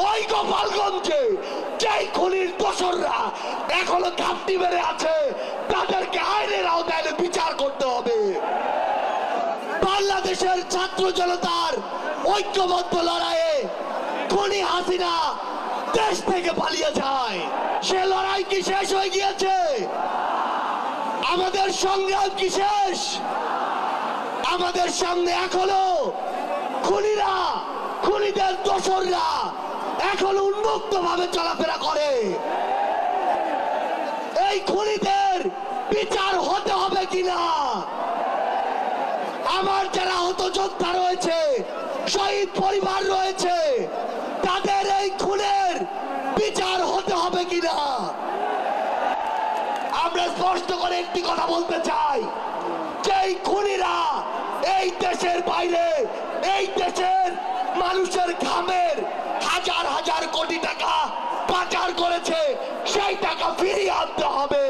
ওই গোপালগঞ্জে যেই খুনির দোসররা এখনো ঘাপটি মেরে আছে তাদেরকে আইনের আওতায় বিচার করতে হবে। বাংলাদেশের ছাত্র জনতার ঐক্যবদ্ধ লড়াইয়ে খুনি হাসিনা দেশ থেকে পালিয়ে যায়। সে লড়াই কি শেষ হয়ে গিয়েছে? আমাদের সংগ্রাম কি শেষ? আমাদের সামনে এখনো খুনিরা, খুনিদের দোসররা এখনো উন্মুক্ত ভাবে চলাফেরা করে। এই খুনিদের বিচার হতে হবে কিনা, আমার যারা আহত যোদ্ধা রয়েছে, শহীদ পরিবার রয়েছে, তাদের এই খুনের বিচার হতে হবে কিনা। আমরা স্পষ্ট করে একটি কথা বলতে চাই, যেই খুনিরা এই দেশের বাইরে, এই দেশের মানুষের ঘামের হাজার হাজার কোটি টাকা পাচার করেছে, সেই টাকা ফিরিয়ে আনতে হবে।